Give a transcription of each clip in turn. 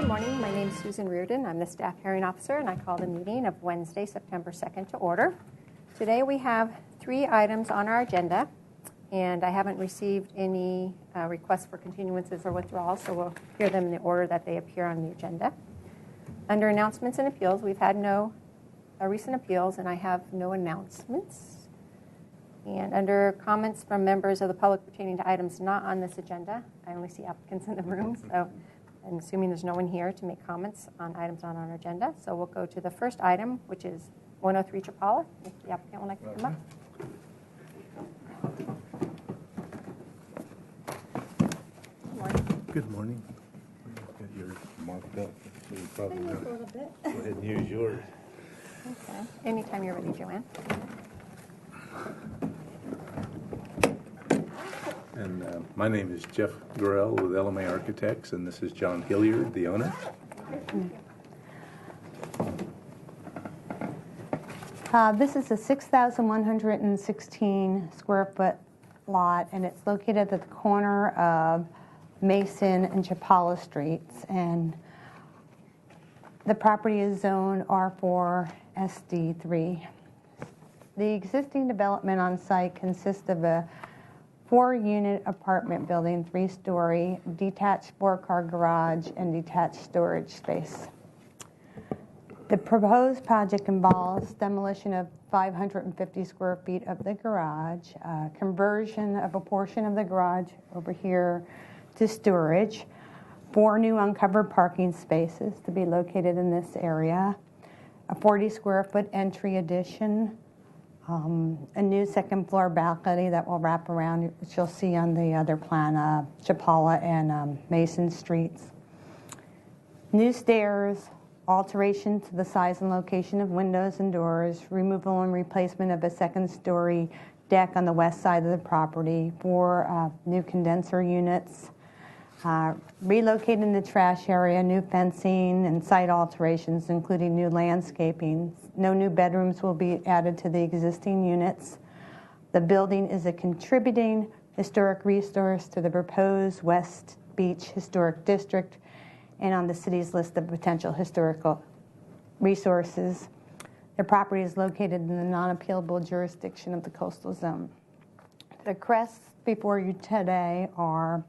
morning. My name is Susan Reardon. I'm the staff hearing officer, and I call the meeting of Wednesday, September 2nd to order. Today we have 3 items on our agenda, and I haven't received any requests for continuances or withdrawals, so we'll hear them in the order that they appear on the agenda. Under announcements and appeals, we've had no recent appeals, and I have no announcements. And under comments from members of the public pertaining to items not on this agenda, I only see applicants in the room, so I'm assuming there's no one here to make comments on items not on our agenda. So we'll go to the first item, which is 103 Chapala. If the applicant would like to come up. Good morning. Got yours marked up, so you probably A little bit. go ahead and use yours. Okay. Anytime you're ready, Joanne. And my name is Jeff Gorell with LMA Architects, and this is John Hilliard, the owner. This is a 6,116 square foot lot, and it's located at the corner of Mason and Chapala Streets. And the property is zoned R4 SD3. The existing development on site consists of a 4-unit apartment building, 3-story, detached 4-car garage, and detached storage space. The proposed project involves demolition of 550 square feet of the garage, conversion of a portion of the garage over here to storage, 4 new uncovered parking spaces to be located in this area, a 40 square foot entry addition, a new second floor balcony that will wrap around, which you'll see on the other plan, Chapala and Mason Streets. New stairs, alteration to the size and location of windows and doors, removal and replacement of a second-story deck on the west side of the property, 4 new condenser units, relocating the trash area, new fencing, and site alterations, including new landscaping. No new bedrooms will be added to the existing units. The building is a contributing historic resource to the proposed West Beach Historic District and on the city's list of potential historical resources. The property is located in the non-appealable jurisdiction of the coastal zone. The requests before you today are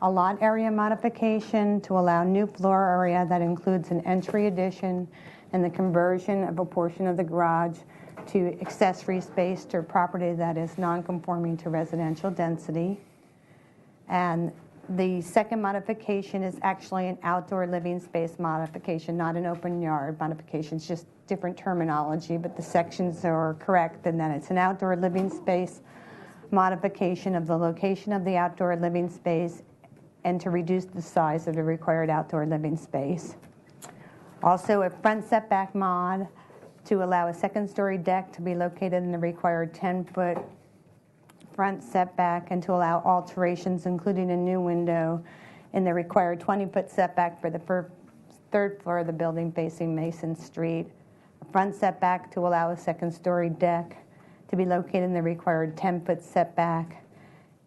a lot area modification to allow new floor area that includes an entry addition and the conversion of a portion of the garage to accessory space to a property that is non-conforming to residential density. And the second modification is actually an outdoor living space modification, not an open yard modification. It's just different terminology, but the sections are correct, and then it's an outdoor living space modification of the location of the outdoor living space and to reduce the size of the required outdoor living space. Also, a front setback mod to allow a second-story deck to be located in the required 10-foot front setback and to allow alterations, including a new window in the required 20-foot setback for the third floor of the building facing Mason Street. A front setback to allow a second-story deck to be located in the required 10-foot setback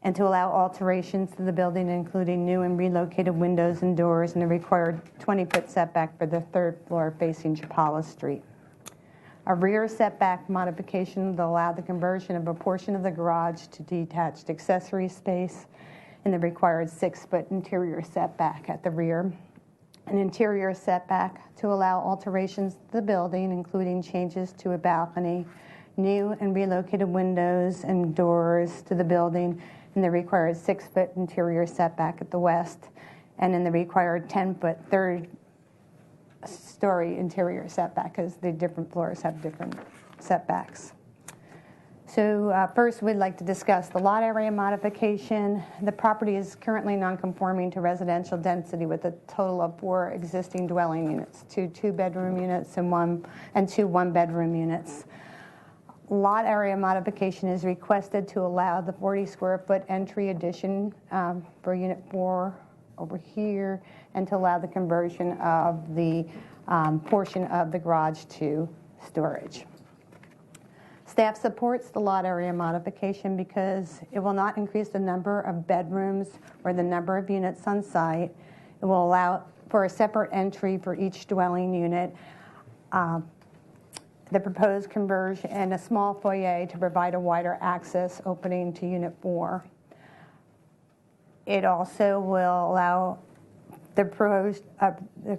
and to allow alterations to the building, including new and relocated windows and doors in the required 20-foot setback for the third floor facing Chapala Street. A rear setback modification will allow the conversion of a portion of the garage to detached accessory space in the required 6-foot interior setback at the rear. An interior setback to allow alterations to the building, including changes to a balcony, new and relocated windows and doors to the building in the required 6-foot interior setback at the west, and in the required 10-foot third-story interior setback, because the different floors have different setbacks. So first, we'd like to discuss the lot area modification. The property is currently non-conforming to residential density with a total of 4 existing dwelling units, 2 2-bedroom units and 2 1-bedroom units. Lot area modification is requested to allow the 40 square foot entry addition for unit 4 over here, and to allow the conversion of the portion of the garage to storage. Staff supports the lot area modification because it will not increase the number of bedrooms or the number of units on site. It will allow for a separate entry for each dwelling unit. The proposed conversion and a small foyer to provide a wider access opening to Unit 4. It also will allow the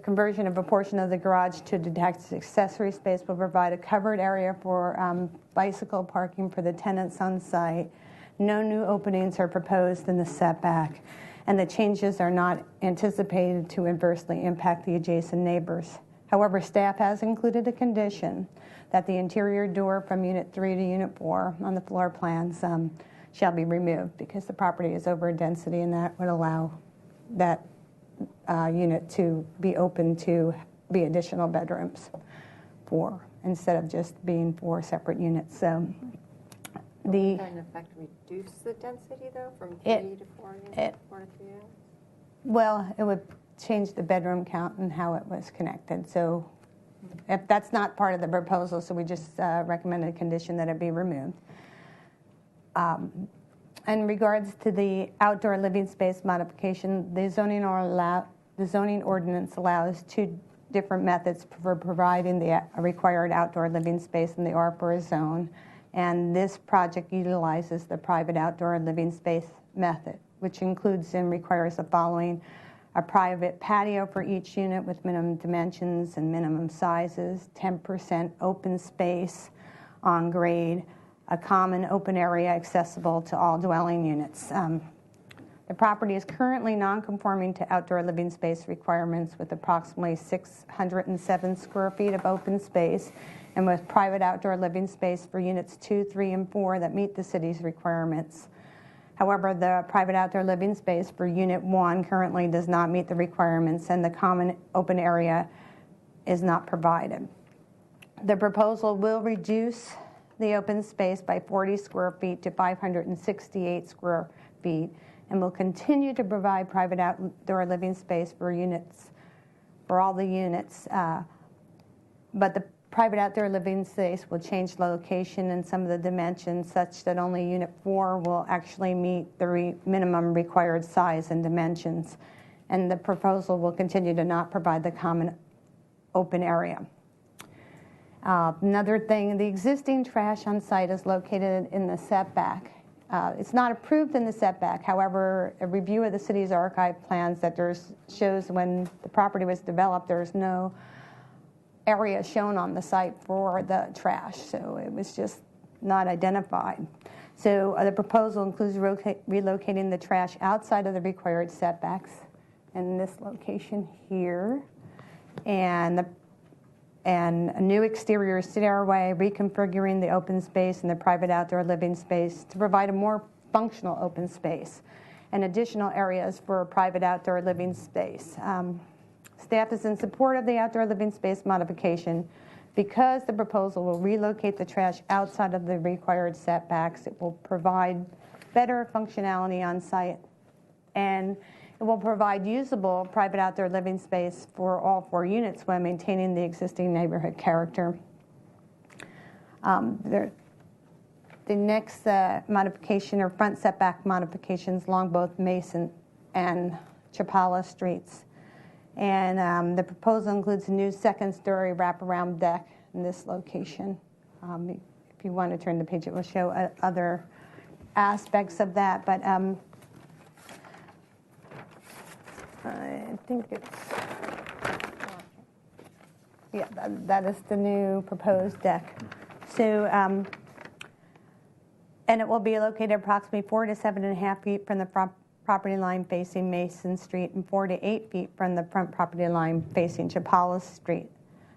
conversion of a portion of the garage to a detached accessory space will provide a covered area for bicycle parking for the tenants on site. No new openings are proposed in the setback, and the changes are not anticipated to adversely impact the adjacent neighbors. However, staff has included a condition that the interior door from Unit 3 to Unit 4 on the floor plans shall be removed because the property is over density, and that would allow that unit to be open to be additional bedrooms instead of just being 4 separate units. So Would that in effect reduce the density, though, from 3 to 4 units, 4 to 3 units? Well, it would change the bedroom count and how it was connected. So if that's not part of the proposal, so we just recommended a condition that it be removed. In regards to the outdoor living space modification, the zoning ordinance allows 2 different methods for providing the required outdoor living space in the R4 zone. And this project utilizes the private outdoor living space method, which includes and requires the following: a private patio for each unit with minimum dimensions and minimum sizes, 10% open space on grade, a common open area accessible to all dwelling units. The property is currently non-conforming to outdoor living space requirements with approximately 607 square feet of open space and with private outdoor living space for units 2, 3, and 4 that meet the city's requirements. However, the private outdoor living space for Unit 1 currently does not meet the requirements, and the common open area is not provided. The proposal will reduce the open space by 40 square feet to 568 square feet and will continue to provide private outdoor living space for all the units. But the private outdoor living space will change location and some of the dimensions such that only Unit 4 will actually meet the minimum required size and dimensions. And the proposal will continue to not provide the common open area. Another thing, the existing trash on site is located in the setback. It's not approved in the setback. However, a review of the city's archive plans shows when the property was developed, there's no area shown on the site for the trash, so it was just not identified. So the proposal includes relocating the trash outside of the required setbacks in this location here, and a new exterior stairway, reconfiguring the open space and the private outdoor living space to provide a more functional open space and additional areas for private outdoor living space. Staff is in support of the outdoor living space modification. Because the proposal will relocate the trash outside of the required setbacks, it will provide better functionality on site, and it will provide usable private outdoor living space for all 4 units while maintaining the existing neighborhood character. The next modification are front setback modifications along both Mason and Chapala streets. And the proposal includes a new second-story wraparound deck in this location. If you want to turn the page, it will show other aspects of that. But I think it's, yeah, that is the new proposed deck. So, and it will be located approximately 4 to 7.5 feet from the front property line facing Mason Street and 4 to 8 feet from the front property line facing Chapala Street.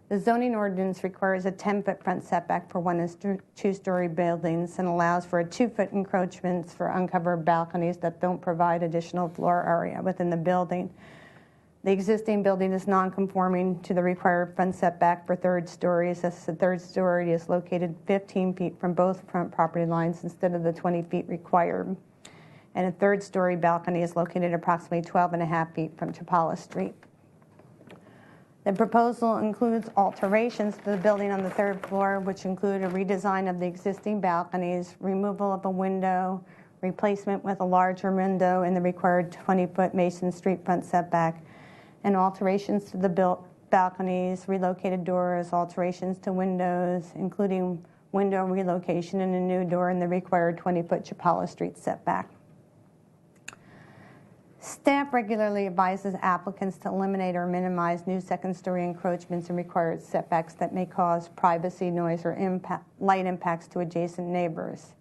The zoning ordinance requires a 10-foot front setback for 1 and 2-story buildings and allows for a 2-foot encroachments for uncovered balconies that don't provide additional floor area within the building. The existing building is non-conforming to the required front setback for 3rd stories, as the 3rd story is located 15 feet from both front property lines instead of the 20 feet required. And a 3rd-story balcony is located approximately 12.5 feet from Chapala Street. The proposal includes alterations to the building on the 3rd floor, which include a redesign of the existing balconies, removal of a window, replacement with a larger window in the required 20-foot Mason Street front setback, and alterations to the built balconies, relocated doors, alterations to windows, including window relocation and a new door in the required 20-foot Chapala Street setback. Staff regularly advises applicants to eliminate or minimize new second-story encroachments and required setbacks that may cause privacy, noise, or light impacts to adjacent neighbors.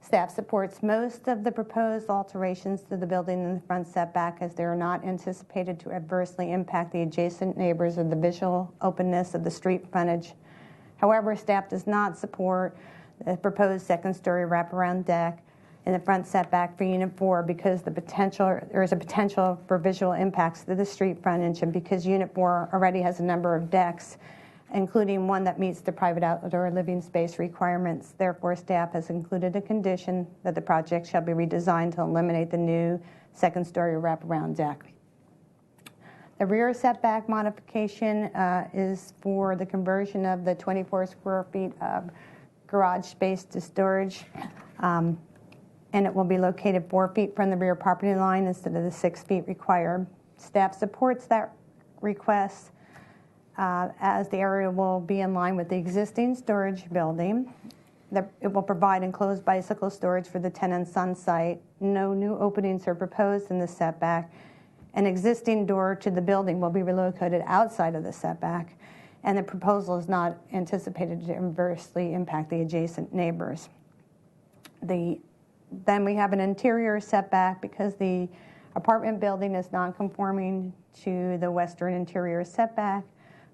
Staff supports most of the proposed alterations to the building in the front setback, as they are not anticipated to adversely impact the adjacent neighbors or the visual openness of the street frontage. However, staff does not support the proposed second-story wraparound deck in the front setback for Unit 4 because there is a potential for visual impacts to the street frontage, and because Unit 4 already has a number of decks, including one that meets the private outdoor living space requirements. Therefore, staff has included a condition that the project shall be redesigned to eliminate the new second-story wraparound deck. The rear setback modification is for the conversion of the 24 square feet of garage space to storage, and it will be located 4 feet from the rear property line instead of the 6 feet required. Staff supports that request as the area will be in line with the existing storage building. It will provide enclosed bicycle storage for the tenants on site. No new openings are proposed in the setback. An existing door to the building will be relocated outside of the setback, and the proposal is not anticipated to adversely impact the adjacent neighbors. Then we have an interior setback because the apartment building is non-conforming to the western interior setback.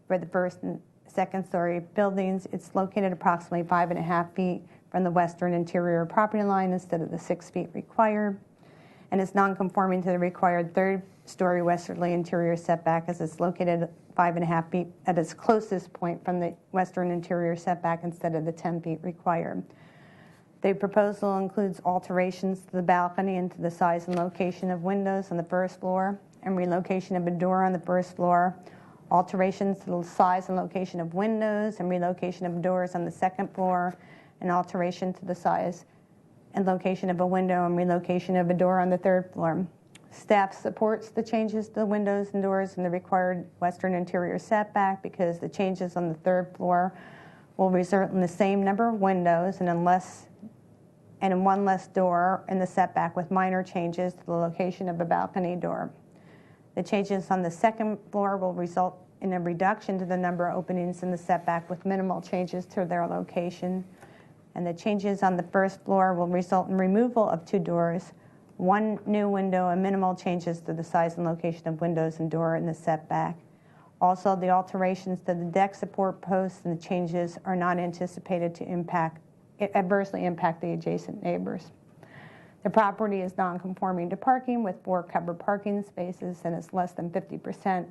For the first and second story buildings, it's located approximately 5.5 feet from the western interior property line instead of the 6 feet required, and it's non-conforming to the required third-story westerly interior setback, as it's located 5.5 feet at its closest point from the western interior setback instead of the 10 feet required. The proposal includes alterations to the balcony and to the size and location of windows on the first floor, and relocation of a door on the first floor, alterations to the size and location of windows and relocation of doors on the second floor, and alteration to the size and location of a window and relocation of a door on the third floor. Staff supports the changes to the windows and doors in the required western interior setback because the changes on the third floor will result in the same number of windows and in one less door in the setback, with minor changes to the location of a balcony door. The changes on the second floor will result in a reduction to the number of openings in the setback with minimal changes to their location. And the changes on the first floor will result in removal of 2 doors, 1 new window, and minimal changes to the size and location of windows and door in the setback. Also, the alterations to the deck support posts and the changes are not anticipated to adversely impact the adjacent neighbors. The property is non-conforming to parking with 4 covered parking spaces, and it's less than 50%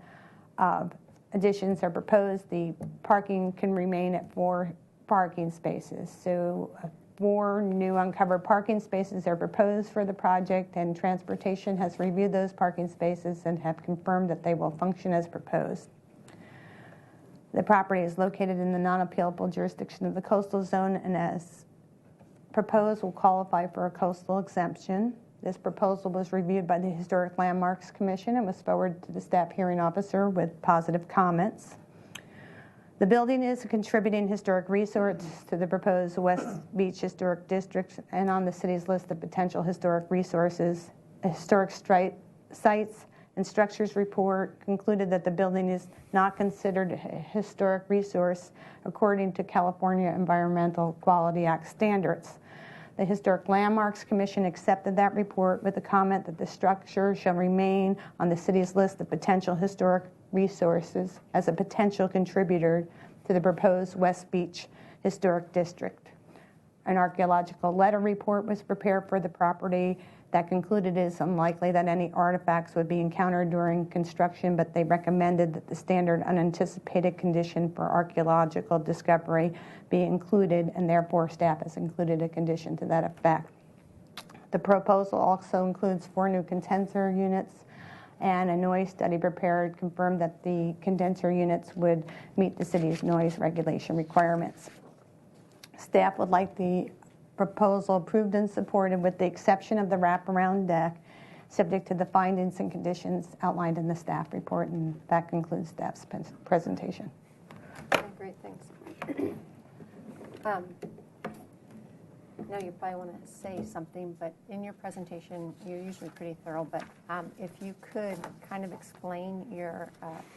of additions are proposed. The parking can remain at 4 parking spaces. So 4 new uncovered parking spaces are proposed for the project, and transportation has reviewed those parking spaces and have confirmed that they will function as proposed. The property is located in the non-appealable jurisdiction of the coastal zone, and as proposed will qualify for a coastal exemption. This proposal was reviewed by the Historic Landmarks Commission and was forwarded to the staff hearing officer with positive comments. The building is a contributing historic resource to the proposed West Beach Historic District and on the city's list of potential historic resources. A historic sites and structures report concluded that the building is not considered a historic resource according to California Environmental Quality Act standards. The Historic Landmarks Commission accepted that report with the comment that the structure shall remain on the city's list of potential historic resources as a potential contributor to the proposed West Beach Historic District. An archaeological letter report was prepared for the property that concluded it is unlikely that any artifacts would be encountered during construction, but they recommended that the standard unanticipated condition for archaeological discovery be included, and therefore staff has included a condition to that effect. The proposal also includes 4 new condenser units, and a noise study prepared confirmed that the condenser units would meet the city's noise regulation requirements. Staff would like the proposal approved and supported with the exception of the wraparound deck, subject to the findings and conditions outlined in the staff report, and that concludes staff's presentation. Okay, great, thanks. I know you probably want to say something, but in your presentation, you're usually pretty thorough, but if you could kind of explain your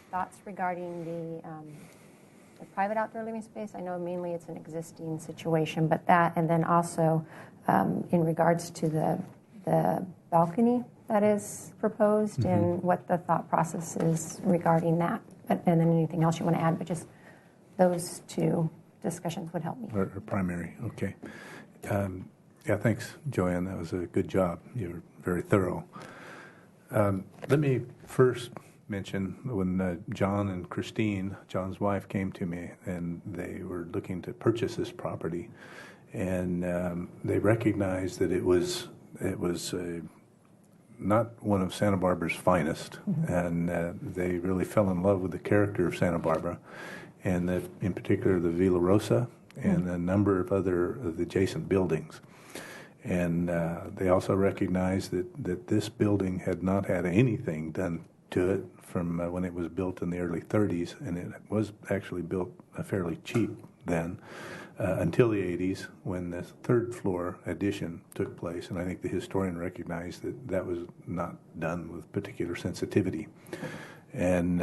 thoughts regarding the private outdoor living space. I know mainly it's an existing situation, but that, and then also in regards to the balcony that is proposed and what the thought process is regarding that, and then anything else you want to add, but just those two discussions would help me. Or primary, okay. Yeah, thanks, Joanne. That was a good job. You were very thorough. Let me first mention when John and Christine, John's wife, came to me, and they were looking to purchase this property, and they recognized that it was not one of Santa Barbara's finest, and they really fell in love with the character of Santa Barbara, and that in particular the Villa Rosa and a number of other of the adjacent buildings. And they also recognized that this building had not had anything done to it from when it was built in the early 30s, and it was actually built fairly cheap then, until the 80s when the third floor addition took place. And I think the historian recognized that was not done with particular sensitivity. And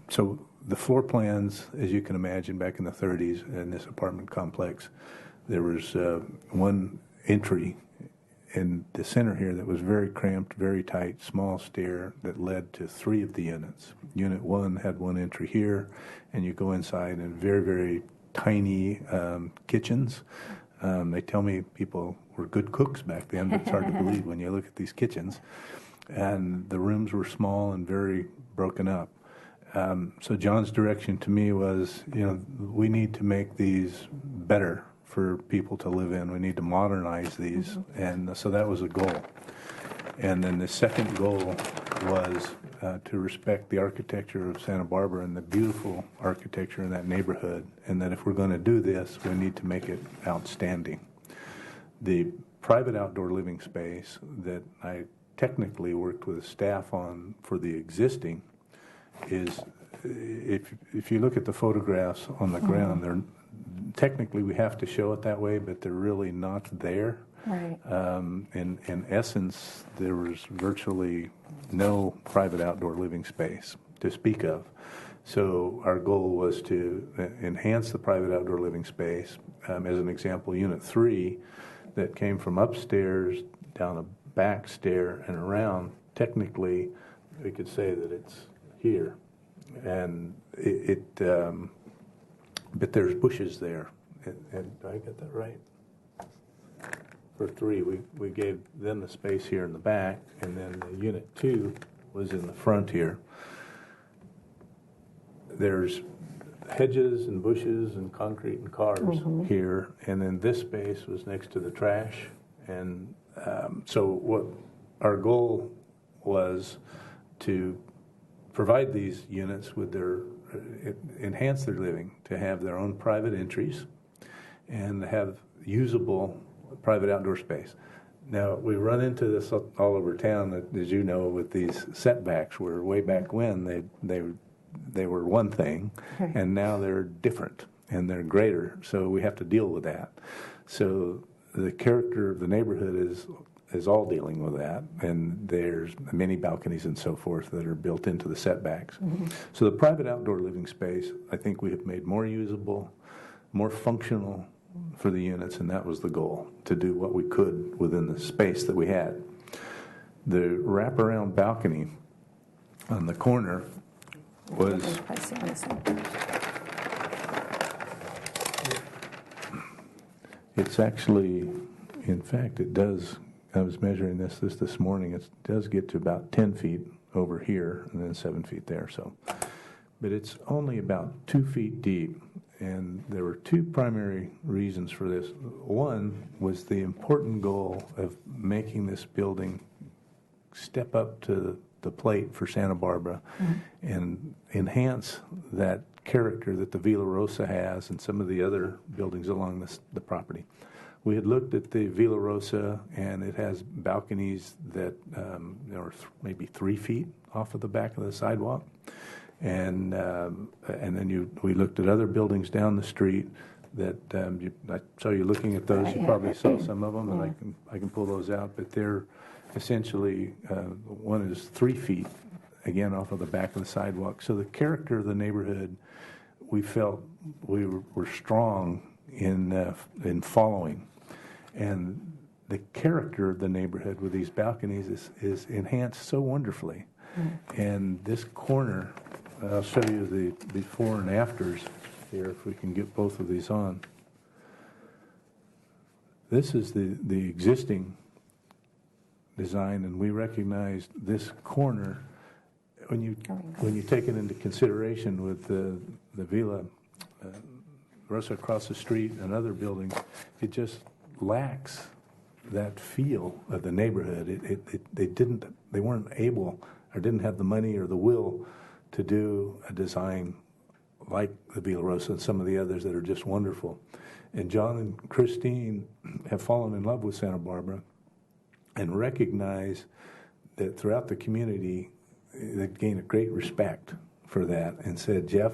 so the floor plans, as you can imagine, back in the 30s in this apartment complex, there was one entry in the center here that was very cramped, very tight, small stair that led to 3 of the units. Unit 1 had one entry here, and you go inside in very, very tiny kitchens. They tell me people were good cooks back then, but it's hard to believe when you look at these kitchens. And the rooms were small and very broken up. So John's direction to me was, we need to make these better for people to live in. We need to modernize these. And so that was a goal. And then the second goal was to respect the architecture of Santa Barbara and the beautiful architecture in that neighborhood, and that if we're going to do this, we need to make it outstanding. The private outdoor living space that I technically worked with staff on for the existing is, if you look at the photographs on the ground, they're technically we have to show it that way, but they're really not there. Right. In essence, there was virtually no private outdoor living space to speak of. So our goal was to enhance the private outdoor living space. As an example, Unit 3 that came from upstairs down a back stair and around, technically we could say that it's here. And but there's bushes there. And did I get that right? For 3, we gave them the space here in the back, and then the Unit 2 was in the front here. There's hedges and bushes and concrete and cars here, and then this space was next to the trash. And so what our goal was to provide these units with enhance their living, to have their own private entries and have usable private outdoor space. Now, we run into this all over town, as you know, with these setbacks, where way back when they were one thing, and now they're different and they're greater. So we have to deal with that. So the character of the neighborhood is all dealing with that, and there's many balconies and so forth that are built into the setbacks. So the private outdoor living space, I think we have made more usable, more functional for the units, and that was the goal, to do what we could within the space that we had. The wraparound balcony on the corner was... It's actually, in fact, it does, I was measuring this morning, it does get to about 10 feet over here and then 7 feet there, so. But it's only about 2 feet deep, and there were 2 primary reasons for this. One was the important goal of making this building step up to the plate for Santa Barbara and enhance that character that the Villa Rosa has and some of the other buildings along the property. We had looked at the Villa Rosa, and it has balconies that are maybe 3 feet off of the back of the sidewalk. And then we looked at other buildings down the street that I saw you looking at those. You probably saw some of them, and I can pull those out. But they're essentially, one is 3 feet, again, off of the back of the sidewalk. So the character of the neighborhood, we felt we were strong in following. And the character of the neighborhood with these balconies is enhanced so wonderfully. And this corner, I'll show you the before and afters here, if we can get both of these on. This is the existing design, and we recognized this corner when you take it into consideration with the Villa Rosa across the street and other buildings. It just lacks that feel of the neighborhood. They weren't able or didn't have the money or the will to do a design like the Villa Rosa and some of the others that are just wonderful. And John and Christine have fallen in love with Santa Barbara and recognize that throughout the community, they've gained a great respect for that and said, Jeff,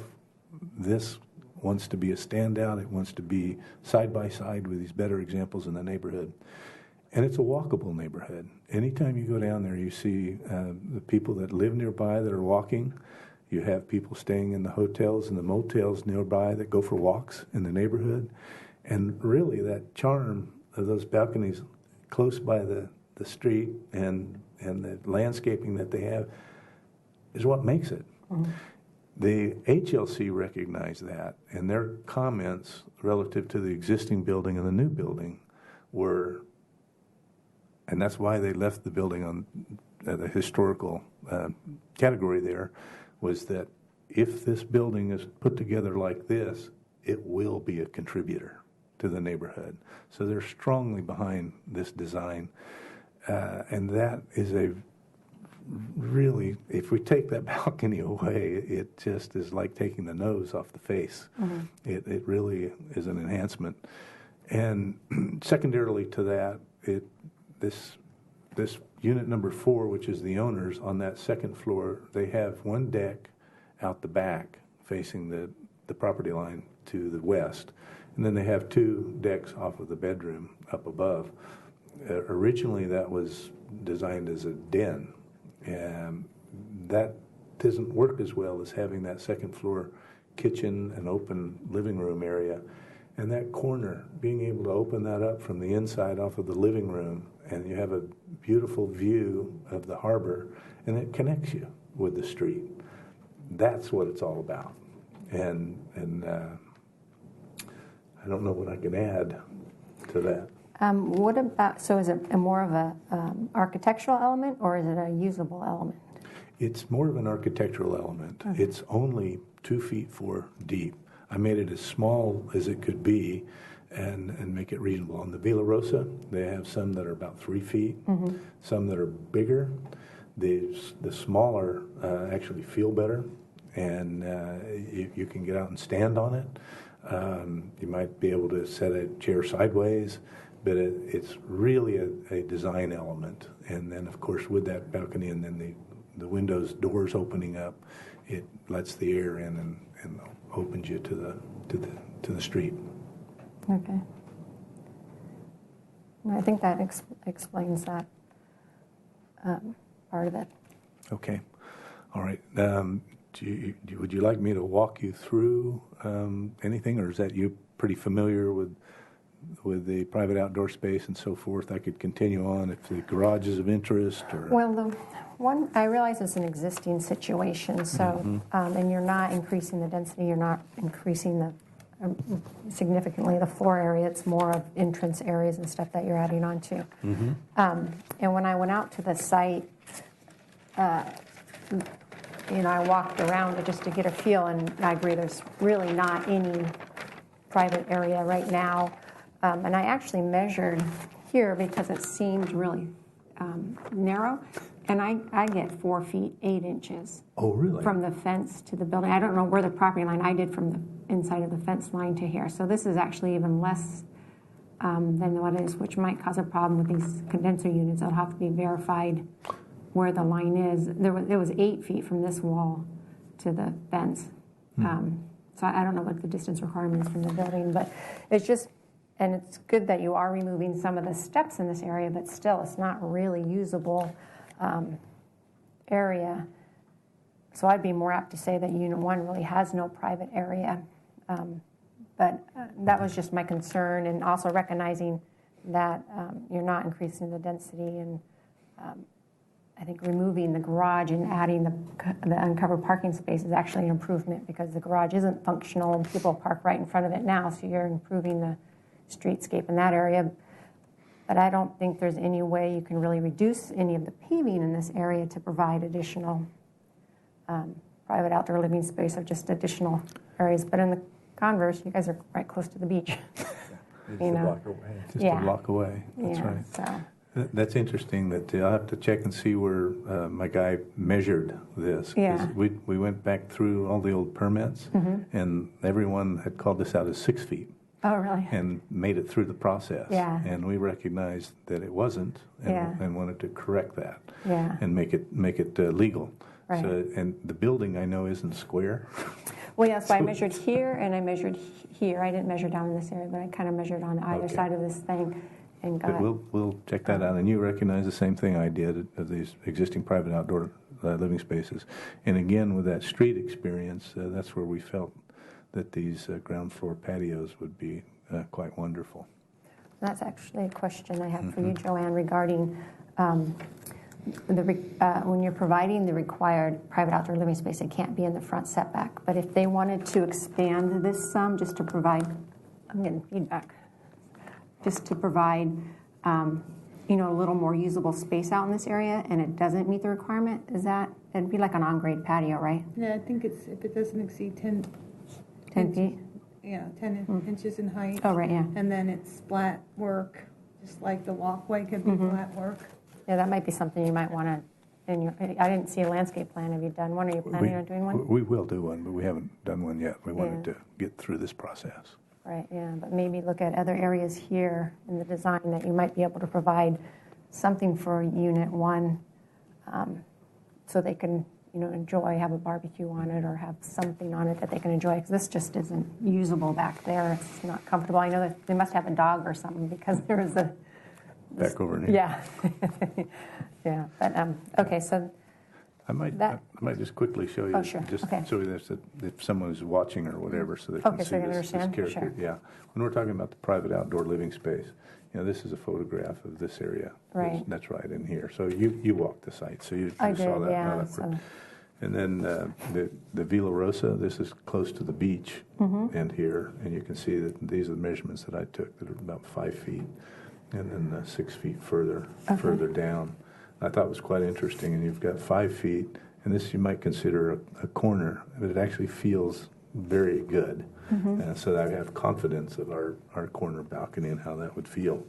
this wants to be a standout. It wants to be side by side with these better examples in the neighborhood. And it's a walkable neighborhood. Anytime you go down there, you see the people that live nearby that are walking. You have people staying in the hotels and the motels nearby that go for walks in the neighborhood. And really that charm of those balconies close by the street and the landscaping that they have is what makes it. Mm-hmm. The HLC recognized that, and their comments relative to the existing building and the new building were, and that's why they left the building on the historical category there, was that if this building is put together like this, it will be a contributor to the neighborhood. So they're strongly behind this design. And that is a really, if we take that balcony away, it just is like taking the nose off the face. Mm-hmm. It really is an enhancement. And secondarily to that, this unit number 4, which is the owners, on that second floor, they have one deck out the back facing the property line to the west. And then they have 2 decks off of the bedroom up above. Originally, that was designed as a den. And that doesn't work as well as having that second floor kitchen and open living room area. And that corner, being able to open that up from the inside off of the living room, and you have a beautiful view of the harbor, and it connects you with the street. That's what it's all about. And I don't know what I can add to that. What about, so is it more of a architectural element, or is it a usable element? It's more of an architectural element. Okay. It's only 2 feet 4 deep. I made it as small as it could be and make it reasonable. On the Villa Rosa, they have some that are about 3 feet, mm-hmm. some that are bigger. The smaller actually feel better, and you can get out and stand on it. You might be able to set a chair sideways, but it's really a design element. And then, of course, with that balcony and then the windows, doors opening up, it lets the air in and opens you to the street. Okay. I think that explains that part of it. Okay. All right. Would you like me to walk you through anything, or is that you pretty familiar with the private outdoor space and so forth? I could continue on if the garage is of interest. Or well, the one I realize is an existing situation, so mm-hmm. And you're not increasing the density, you're not increasing the significantly the floor area. It's more of entrance areas and stuff that you're adding on to. Mm-hmm. And when I went out to the site, I walked around it just to get a feel, and I agree there's really not any private area right now. And I actually measured here because it seemed really narrow, and I get 4 feet 8 inches. Oh, really? From the fence to the building. I don't know where the property line I did from the inside of the fence line to here. So this is actually even less than what is, which might cause a problem with these condenser units. It'll have to be verified where the line is. It was 8 feet from this wall to the fence. So I don't know what the distance requirement is from the building, but it's just, and it's good that you are removing some of the steps in this area, but still, it's not really usable area. So I'd be more apt to say that Unit 1 really has no private area. But that was just my concern, and also recognizing that you're not increasing the density, and I think removing the garage and adding the uncovered parking space is actually an improvement, because the garage isn't functional and people park right in front of it now, so you're improving the streetscape in that area. But I don't think there's any way you can really reduce any of the paving in this area to provide additional private outdoor living space or just additional areas. But in the converse, you guys are right close to the beach. Just a block away. Just a block away. That's right. So. That's interesting. That I'll have to check and see where my guy measured this. 'Cause Yeah. we went back through all the old permits, and everyone had called this out as 6 feet. Oh, really? And made it through the process. Yeah. And we recognized that it wasn't, and wanted to correct that. Yeah. And make it legal. Right. So, and the building I know isn't square. Well, yeah, so I measured here and I measured here. I didn't measure down in this area, but I kind of measured on either Okay. side of this thing and got. But we'll check that out. And you recognize the same thing I did of these existing private outdoor living spaces. And again, with that street experience, that's where we felt that these ground floor patios would be quite wonderful. That's actually a question I have for you, Joanne, regarding when you're providing the required private outdoor living space, it can't be in the front setback. But if they wanted to expand this some, just to provide, I'm getting feedback, just to provide, a little more usable space out in this area, and it doesn't meet the requirement, it'd be like an on-grade patio, right? Yeah, I think it's, if it doesn't exceed 10 feet? Yeah, 10 inches in height. Oh, right, yeah. And then it's flat work, just like the walkway could be flat work. Yeah, that might be something you might want to, I didn't see a landscape plan. Have you done one? Are you planning on doing one? We will do one, but we haven't done one yet. We wanted to get through this process. Right, yeah, but maybe look at other areas here in the design that you might be able to provide something for Unit 1 so they can, enjoy, have a barbecue on it or have something on it that they can enjoy, because this just isn't usable back there. It's not comfortable. I know that they must have a dog or something, because there is a... Back over in here. Yeah. Yeah, but, okay, so... I might just quickly show you. Oh, sure. Just Okay. so that if someone is watching or whatever, so they can Okay, see so they can this understand? character. Sure. Yeah. When we're talking about the private outdoor living space, this is a photograph of this area. Right. That's right in here. So you walked the site, so you I saw did, that. yeah, how that so- worked. And then the Villa Rosa, this is close to the beach and here, and you can see that these are the measurements that I took that are about 5 feet, and then 6 feet further down. I thought it was quite interesting, and you've got 5 feet, and this you might consider a corner, but it actually feels very good. So I have confidence of our corner balcony and how that would feel.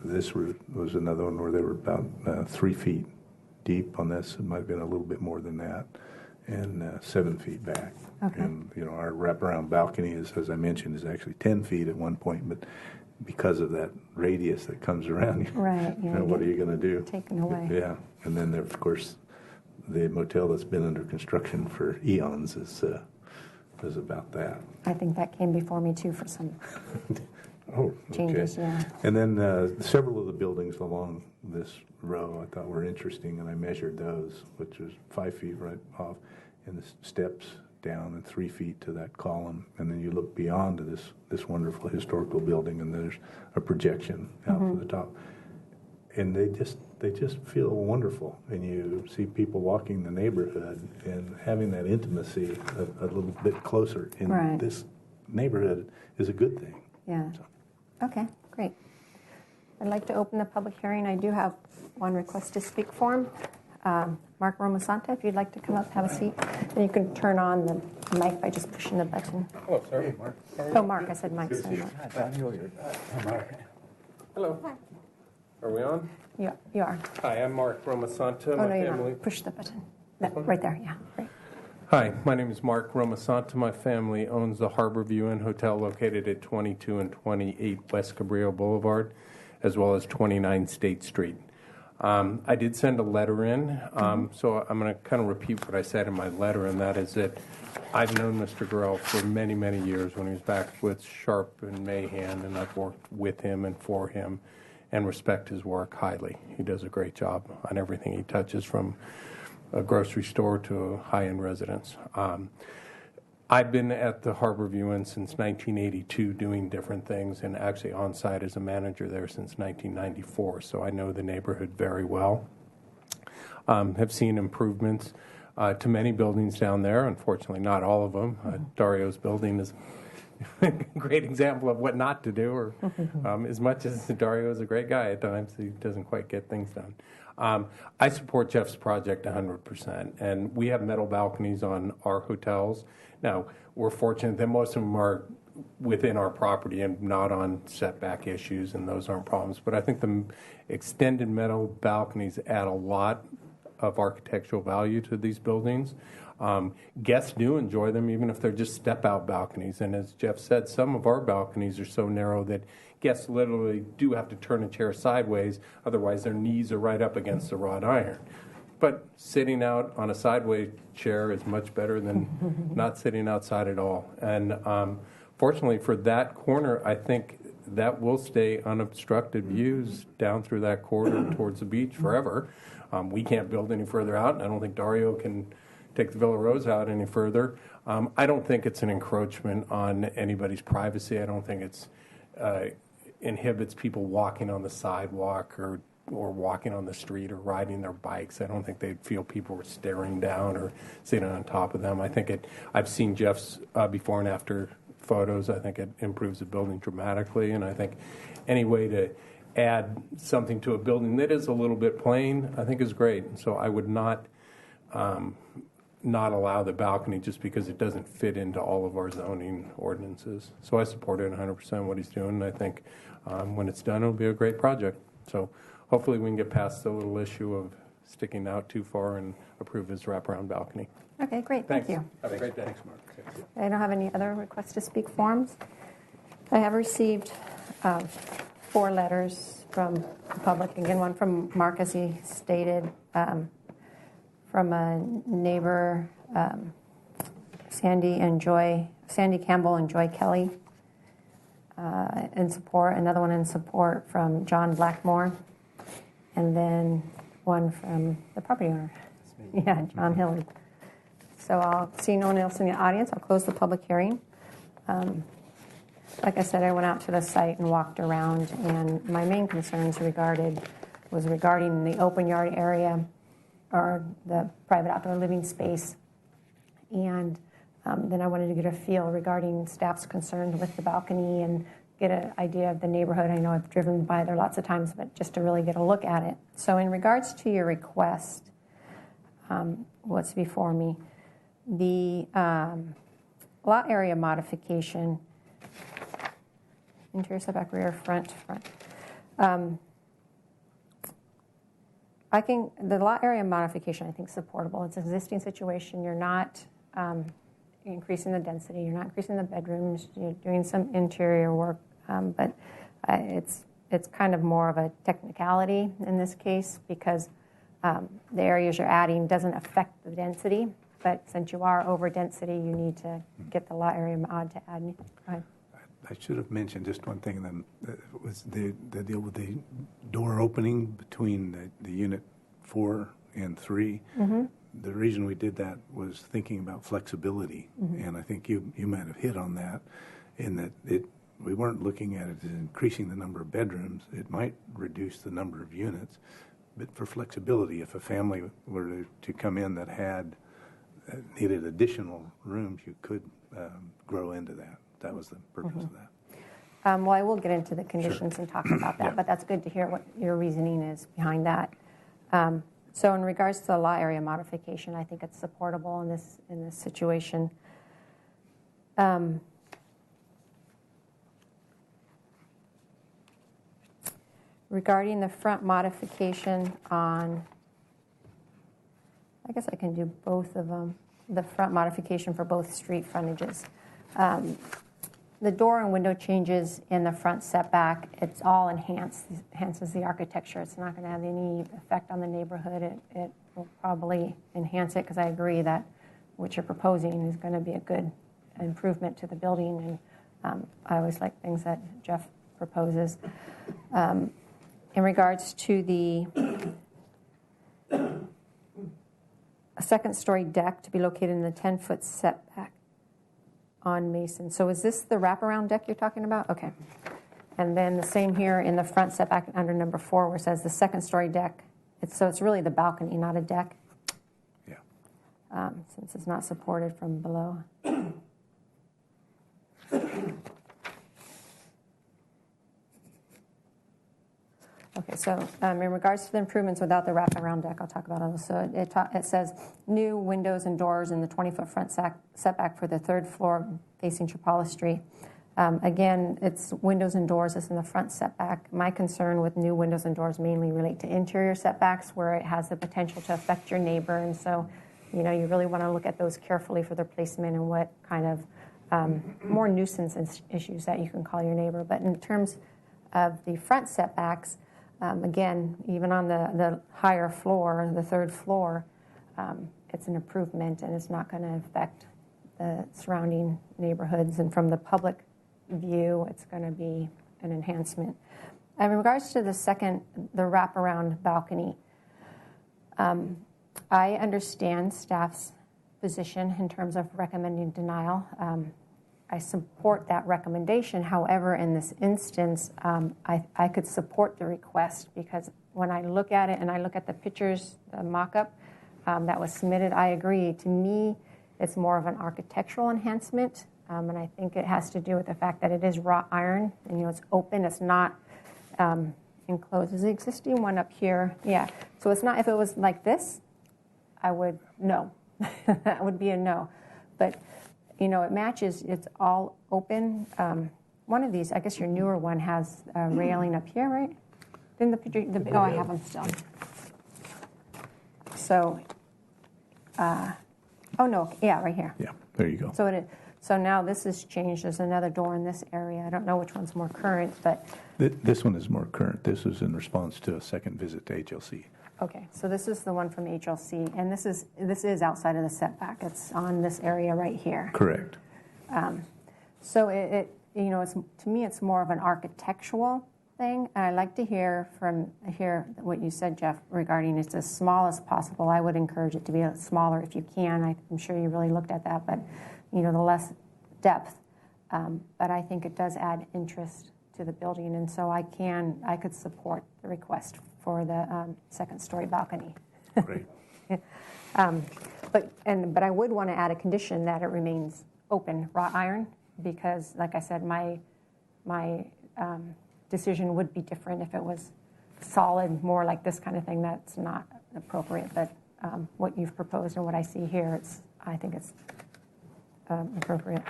This was another one where they were about 3 feet deep on this. It might have been a little bit more than that, and 7 feet back. Okay. And our wraparound balcony is, as I mentioned, is actually 10 feet at one point, but because of that radius that comes around, Right, yeah, what are you going to do? taken away. Yeah, and then there, of course, the motel that's been under construction for eons is about that. I think that came before me, too, for some Oh, changes, okay. yeah. And then several of the buildings along this row I thought were interesting, and I measured those, which was 5 feet right off, and the steps down, and 3 feet to that column. And then you look beyond to this wonderful historical building, and there's a projection out to the top. And they just feel wonderful. And you see people walking the neighborhood and having that intimacy a little bit closer in Right. this neighborhood is a good thing. Yeah. Okay, great. I'd like to open the public hearing. I do have one request to speak form. Mark Romasanta, if you'd like to come up, have a seat. And you can turn on the mic by just pushing the button. Oh, sorry, Mark. Oh, Mark, I said Mike, sorry, Mark. Hello. Are we on? You are. Hi, I'm Mark Romasanta. Oh, My no, you're family. not. Push the button. That, right there, yeah, great. Hi, my name is Mark Romasanta. My family owns the Harborview Inn Hotel located at 22 and 28 West Cabrillo Boulevard, as well as 29 State Street. I did send a letter in, so I'm going to kind of repeat what I said in my letter, and that is that I've known Mr. Gurrell for many, many years when he was back with Sharp and Mahan, and I've worked with him and for him and respect his work highly. He does a great job on everything he touches, from a grocery store to a high-end residence. I've been at the Harborview Inn since 1982 doing different things, and actually on site as a manager there since 1994, so I know the neighborhood very well. Have seen improvements to many buildings down there. Unfortunately, not all of them. Dario's building is a great example of what not to do, or as much as Dario is a great guy, at times he doesn't quite get things done. I support Jeff's project 100%, and we have metal balconies on our hotels. Now, we're fortunate that most of them are within our property and not on setback issues, and those aren't problems. But I think the extended metal balconies add a lot of architectural value to these buildings. Guests do enjoy them, even if they're just step-out balconies. And as Jeff said, some of our balconies are so narrow that guests literally do have to turn a chair sideways, otherwise their knees are right up against the wrought iron. But sitting out on a sideways chair is much better than not sitting outside at all. And fortunately for that corner, I think that will stay unobstructed views down through that corridor towards the beach forever. We can't build any further out, and I don't think Dario can take the Villa Rosa out any further. I don't think it's an encroachment on anybody's privacy. I don't think it's inhibits people walking on the sidewalk or walking on the street or riding their bikes. I don't think they'd feel people were staring down or sitting on top of them. I think I've seen Jeff's before and after photos. I think it improves the building dramatically, and I think any way to add something to a building that is a little bit plain, I think is great. And so I would not allow the balcony just because it doesn't fit into all of our zoning ordinances. So I support it 100% what he's doing, and I think when it's done, it'll be a great project. So hopefully we can get past the little issue of sticking out too far and approve his wraparound balcony. Okay, great. Thank you. Have a great day. Thanks, Mark. Thank you. I don't have any other requests to speak forms. I have received 4 letters from the public. Again, one from Mark, as he stated, from a neighbor, Sandy Campbell and Joy Kelly, in support. Another one in support from John Blackmore, and then one from the property owner. Yeah, John Hillard. So I'll see no one else in the audience. I'll close the public hearing. Like I said, I went out to the site and walked around, and my main concerns was regarding the open yard area or the private outdoor living space. And then I wanted to get a feel regarding staff's concerns with the balcony and get an idea of the neighborhood. I know I've driven by there lots of times, but just to really get a look at it. So in regards to your request, what's before me, the lot area modification, interior setback, rear, front. The lot area modification, I think, is supportable. It's an existing situation. You're not increasing the density. You're not increasing the bedrooms. You're doing some interior work, but it's kind of more of a technicality in this case because the areas you're adding doesn't affect the density. But since you are over density, you need to get the lot area mod to add. Go ahead. I should have mentioned just one thing, and then was the deal with the door opening between the unit 4 and 3. Mm-hmm. The reason we did that was thinking about flexibility, and I think you might have hit on that, in that we weren't looking at it as increasing the number of bedrooms. It might reduce the number of units, but for flexibility, if a family were to come in that needed additional rooms, you could grow into that. That was the purpose of that. Well, I will get into the conditions and talk about that, Yeah. but that's good to hear what your reasoning is behind that. So in regards to the lot area modification, I think it's supportable in this situation. Regarding the front modification I guess I can do both of them. the front modification for both street frontages. The door and window changes in the front setback, it's all enhances the architecture. It's not going to have any effect on the neighborhood. It will probably enhance it, because I agree that what you're proposing is going to be a good improvement to the building. And I always like things that Jeff proposes. In regards to the a second-story deck to be located in the 10-foot setback on Mason. So is this the wraparound deck you're talking about? Okay. And then the same here in the front setback under number 4, where it says the second-story deck. So it's really the balcony, not a deck. Yeah. Since it's not supported from below. Okay, so in regards to the improvements without the wraparound deck, I'll talk about those. So it says new windows and doors in the 20-foot front setback for the third floor facing Chapala Street. Again, it's windows and doors is in the front setback. My concern with new windows and doors mainly relate to interior setbacks, where it has the potential to affect your neighbor. And so, you really want to look at those carefully for their placement and what kind of more nuisance issues that you can call your neighbor. But in terms of the front setbacks, again, even on the higher floor, the third floor, it's an improvement, and it's not going to affect the surrounding neighborhoods. And from the public view, it's going to be an enhancement. In regards to the wraparound balcony, I understand staff's position in terms of recommending denial. I support that recommendation. However, in this instance, I could support the request, because when I look at it and I look at the pictures, the mock-up that was submitted, I agree. To me, it's more of an architectural enhancement, and I think it has to do with the fact that it is wrought iron, and it's open. It's not enclosed. Is the existing one up here? Yeah. So it's not. If it was like this, I would no. That would be a no. But it matches. It's all open. One of these, I guess your newer one, has a railing up here, right? Then the picture. Oh, I have them still. So, oh no, yeah, right here. Yeah, there you go. So now this has changed. There's another door in this area. I don't know which one's more current, but This one is more current. This was in response to a second visit to HLC. okay. So this is the one from HLC, and this is outside of the setback. It's on this area right here. Correct. So it's, to me, it's more of an architectural thing, and I'd like to hear what you said, Jeff, regarding it's as small as possible. I would encourage it to be smaller if you can. I'm sure you really looked at that, but the less depth. But I think it does add interest to the building, and so I could support the request for the second-story balcony. Great. But I would want to add a condition that it remains open, wrought iron, because, like I said, my decision would be different if it was solid, more like this kind of thing. That's not appropriate. But what you've proposed and what I see here, I think it's appropriate.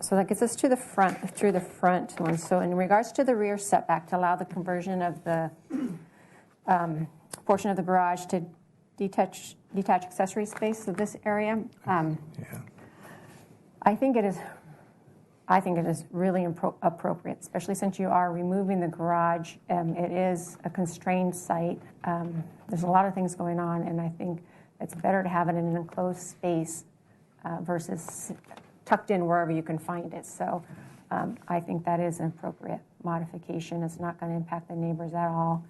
So that gets us to the front, through the front one. So in regards to the rear setback, to allow the conversion of the portion of the garage to detached accessory space of this area, Yeah. I think it is really appropriate, especially since you are removing the garage. It is a constrained site. There's a lot of things going on, and I think it's better to have it in an enclosed space versus tucked in wherever you can find it. So I think that is an appropriate modification. It's not going to impact the neighbors at all.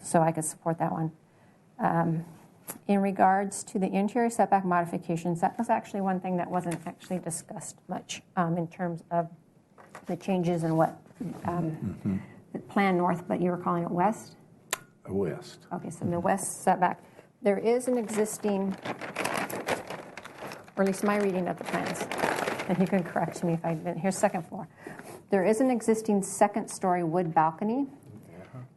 So I could support that one. In regards to the interior setback modifications, that was actually one thing that wasn't actually discussed much in terms of the changes and what plan north, but you were calling it west? West. Okay, so the west setback. There is an existing, or at least my reading of the plans, and you can correct me if I didn't. Here's second floor. There is an existing second-story wood balcony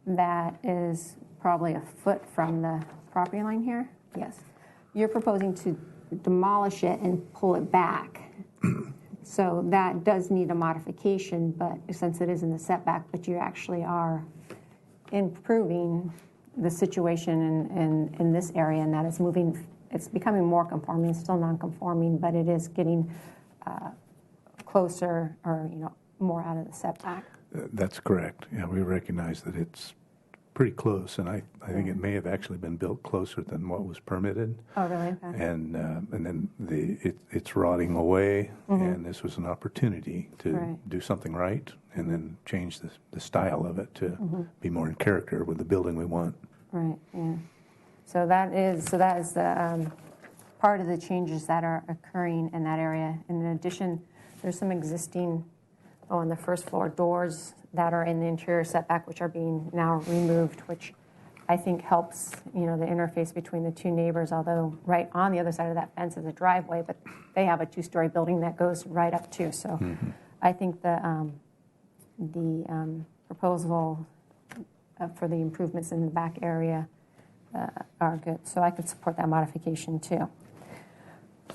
that is probably a foot from the property line here. Yes. You're proposing to demolish it and pull it back. So that does need a modification, but since it is in the setback, but you actually are improving the situation in this area, and that is moving it's becoming more conforming. It's still non-conforming, but it is getting closer or, more out of the setback. That's correct. Yeah, we recognize that it's pretty close, and I think it may have actually been built closer than what was permitted. Oh, really? Okay. And then it's rotting away, and this was an opportunity to Right. do something right, and then change the style of it to be more in character with the building we want. Right, yeah. So that is the part of the changes that are occurring in that area. In addition, there's some existing, on the first floor, doors that are in the interior setback, which are being now removed, which I think helps, the interface between the two neighbors, although right on the other side of that fence is a driveway, but they have a two-story building that goes right up too. So I think the proposal for the improvements in the back area are good. So I could support that modification too.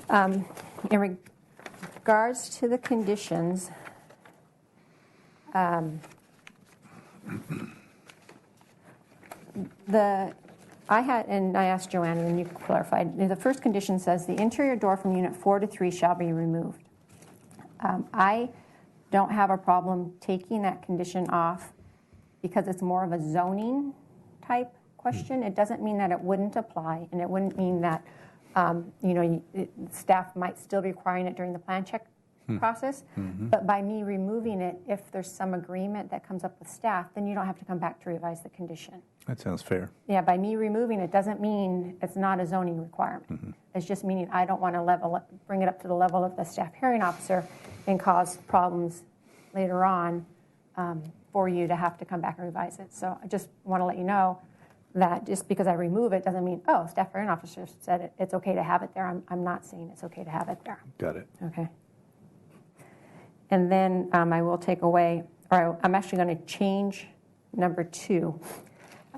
In regards to the conditions, I asked Joanne, and you clarified. The first condition says the interior door from unit 4 to 3 shall be removed. I don't have a problem taking that condition off because it's more of a zoning type question. It doesn't mean that it wouldn't apply, and it wouldn't mean that staff might still be requiring it during the plan check process. But by me removing it, if there's some agreement that comes up with staff, then you don't have to come back to revise the condition. That sounds fair. Yeah, by me removing it doesn't mean it's not a zoning requirement. It's just meaning I don't want to bring it up to the level of the staff hearing officer and cause problems later on for you to have to come back and revise it. So I just want to let you know that just because I remove it doesn't mean, staff hearing officer said it's okay to have it there. I'm not saying it's okay to have it there. Got it. Okay. And then I will take away, or I'm actually going to change number 2.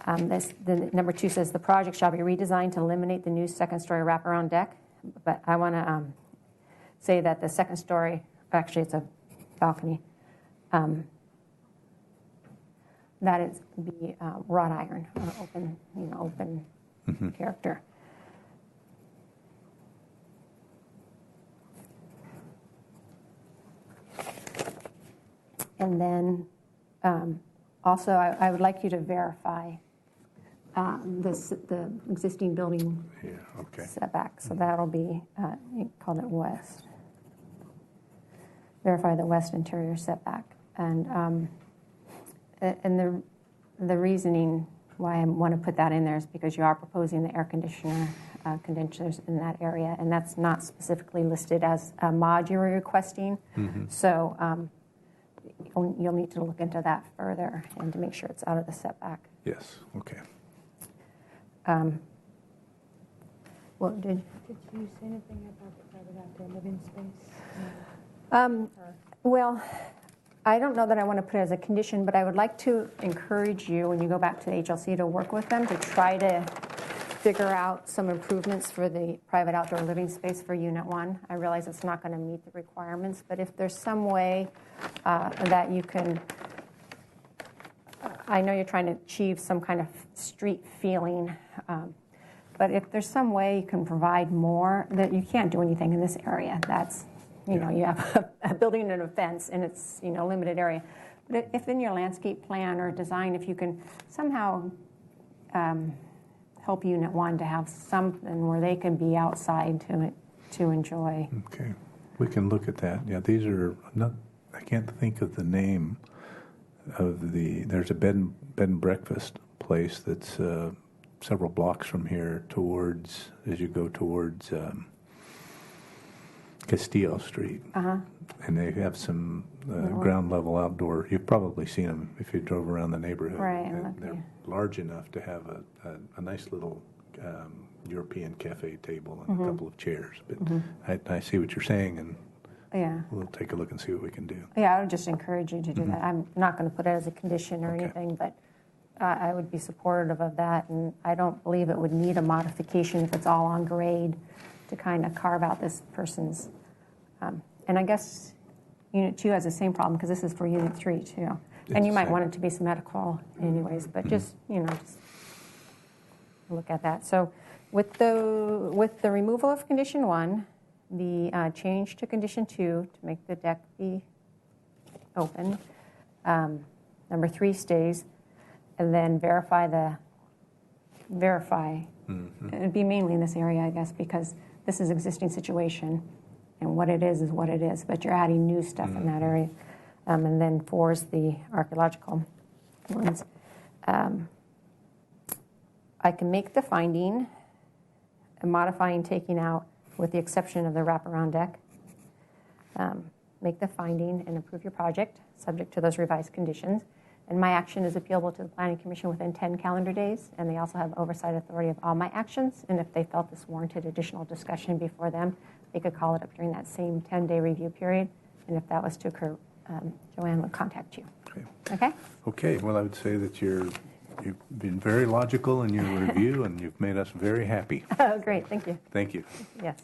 The number 2 says the project shall be redesigned to eliminate the new second-story wraparound deck. But I want to say that the second story, actually it's a balcony, that is be wrought iron, open character. And then also I would like you to verify the existing building setback. So that'll be, you called it west. Verify the west interior setback. And the reasoning why I want to put that in there is because you are proposing the air conditioner condensers in that area, and that's not specifically listed as a mod you're requesting. So you'll need to look into that further and to make sure it's out of the setback. Yes, okay. Well, did you say anything about the private outdoor living space? Well, I don't know that I want to put it as a condition, but I would like to encourage you, when you go back to the HLC, to work with them to try to figure out some improvements for the private outdoor living space for Unit 1. I realize it's not going to meet the requirements, but if there's some way that you can, I know you're trying to achieve some kind of street feeling, but if there's some way you can provide more, that you can't do anything in this area. That's, you have a building and a fence, and it's, limited area. But if in your landscape plan or design, if you can somehow help Unit 1 to have something where they can be outside to enjoy. Okay, we can look at that. Yeah, these are not. I can't think of the name of there's a bed and breakfast place that's several blocks from here as you go towards Castillo Street. And they have some ground level outdoor. You've probably seen them if you drove around the neighborhood. Right. They're large enough to have a nice little European cafe table and a couple of chairs. But I see what you're saying, and we'll take a look and see what we can do. Yeah, I would just encourage you to do that. I'm not going to put it as a condition or anything, but I would be supportive of that, and I don't believe it would need a modification if it's all on grade to kind of carve out this person's. And I guess Unit 2 has the same problem because this is for Unit 3 too. And you might want it to be symmetrical anyways, but just look at that. So with the removal of condition 1, the change to condition 2 to make the deck be open, number 3 stays, and then verify. It'd be mainly in this area, I guess, because this is existing situation, and what it is what it is. But you're adding new stuff in that area, and then 4 is the archaeological ones. I can make the finding, modifying, taking out, with the exception of the wraparound deck. Make the finding and approve your project, subject to those revised conditions. And my action is appealable to the Planning Commission within 10 calendar days, and they also have oversight authority of all my actions. And if they felt this warranted additional discussion before them, they could call it up during that same 10-day review period. And if that was to occur, Joanne would contact you. Okay? Okay, well, I would say that you've been very logical in your review, and you've made us very happy. Oh, great. Thank you. Thank you. Yes.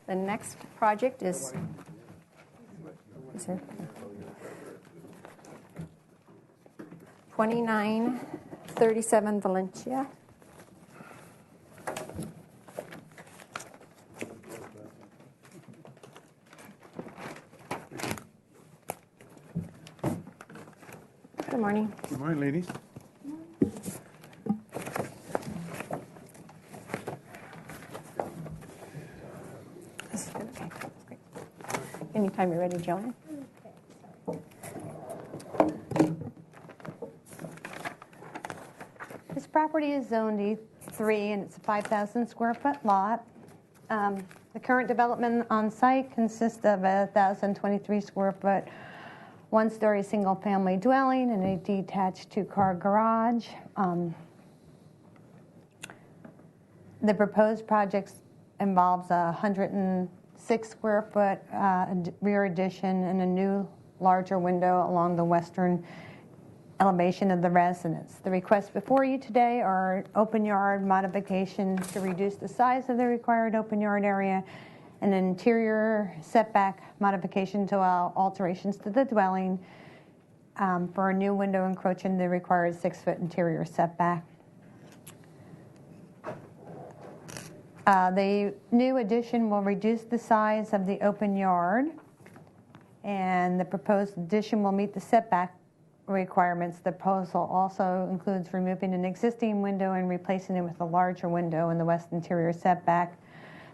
The next project is it 2937 Valencia. Good morning. Good morning, ladies. This is good. Okay, that's great. Anytime you're ready, Joanne. This property is zoned E3, and it's a 5,000 square foot lot. The current development on site consists of a 1,023 square foot, one-story single-family dwelling and a detached two-car garage. The proposed project involves a 106 square foot rear addition and a new, larger window along the western elevation of the residence. The requests before you today are open yard modification to reduce the size of the required open yard area, an interior setback modification to allow alterations to the dwelling, for a new window encroaching the required 6-foot interior setback. The new addition will reduce the size of the open yard, and the proposed addition will meet the setback requirements. The proposal also includes removing an existing window and replacing it with a larger window in the west interior setback.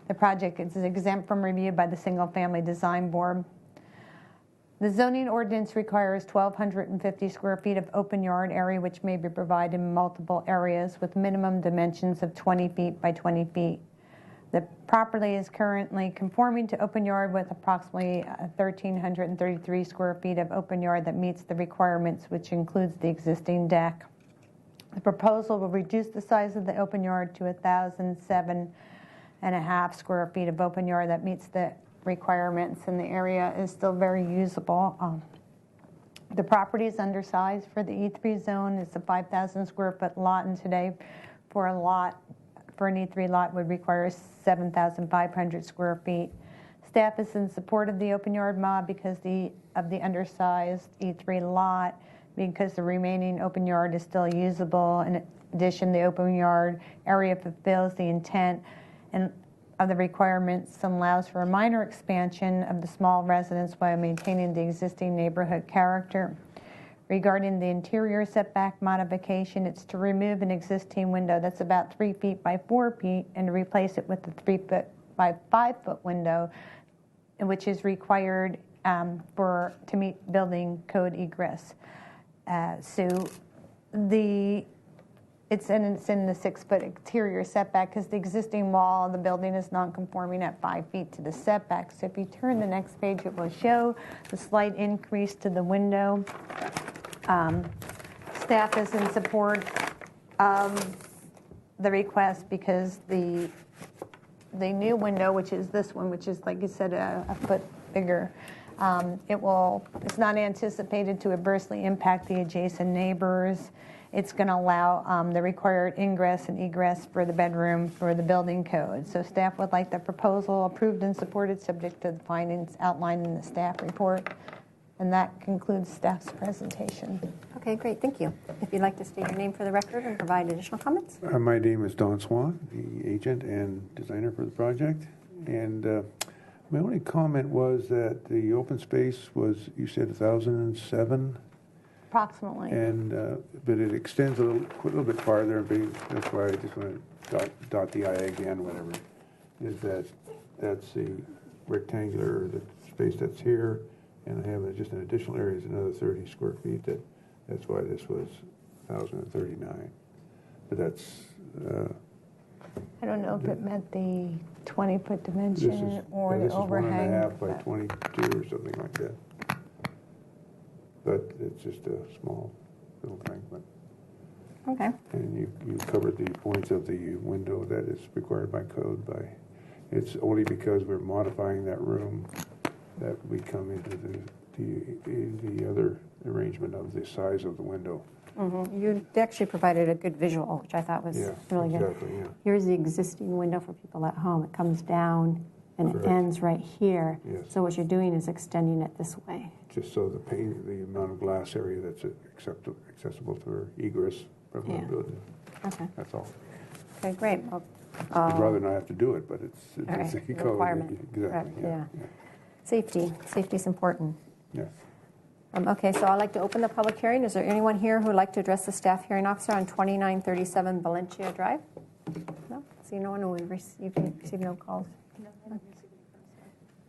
The project is exempt from review by the Single Family Design Board. The zoning ordinance requires 1,250 square feet of open yard area, which may be provided in multiple areas with minimum dimensions of 20 feet by 20 feet. The property is currently conforming to open yard with approximately 1,333 square feet of open yard that meets the requirements, which includes the existing deck. The proposal will reduce the size of the open yard to 1,007.5 square feet of open yard that meets the requirements, and the area is still very usable. The property is undersized for the E3 zone. It's a 5,000 square foot lot, and today for an E3 lot would require 7,500 square feet. Staff is in support of the open yard mod because of the undersized E3 lot, because the remaining open yard is still usable. In addition, the open yard area fulfills the intent and of the requirements and allows for a minor expansion of the small residence while maintaining the existing neighborhood character. Regarding the interior setback modification, it's to remove an existing window that's about 3 feet by 4 feet and to replace it with a 3 foot by 5 foot window, which is required to meet building code egress. It's in the 6 foot exterior setback because the existing wall of the building is non-conforming at 5 feet to the setback. So if you turn the next page, it will show the slight increase to the window. Staff is in support of the request because the new window, which is this one, which is, like you said, a foot bigger, it's not anticipated to adversely impact the adjacent neighbors. it's going to allow the required ingress and egress for the bedroom for the building code. So staff would like the proposal approved and supported subject to the findings outlined in the staff report. And that concludes staff's presentation. Okay, great, thank you. If you'd like to state your name for the record and provide additional comments. My name is Don Swan, the agent and designer for the project. And my only comment was that the open space was, you said 1,007, Approximately. and but it extends a little bit farther. That's why I just want to dot the I again, whatever. Is that's the rectangular the space that's here, and I have just an additional area is another 30 square feet. That's why this was 1,039. But that's. I don't know if it meant the 20-foot This dimension is, or yeah, the this overhang. is 1.5 by but- 22 or something like that. But it's just a small little thing. But Okay, and you covered the points of the window that is required by code. It's only because we're modifying that room that we come into the other arrangement of the size of the window. you actually provided a good visual, which I thought was Yeah, really good. exactly. Yeah. Here's the existing window for people at home. It comes down and Correct. it ends right here. Yes. So what you're doing is extending it this way. Just so the amount of glass area that's accessible for egress from the Yeah. building. Okay, That's all. okay, great. Well, I'd rather not have to do it, but it's all right, a code. requirement. Exactly. Correct, Yeah. Safety is important. Yeah. Okay, so I'd like to open the public hearing. Is there anyone here who would like to address the staff hearing officer on 2937 Valencia Drive? No? See no one who received no calls?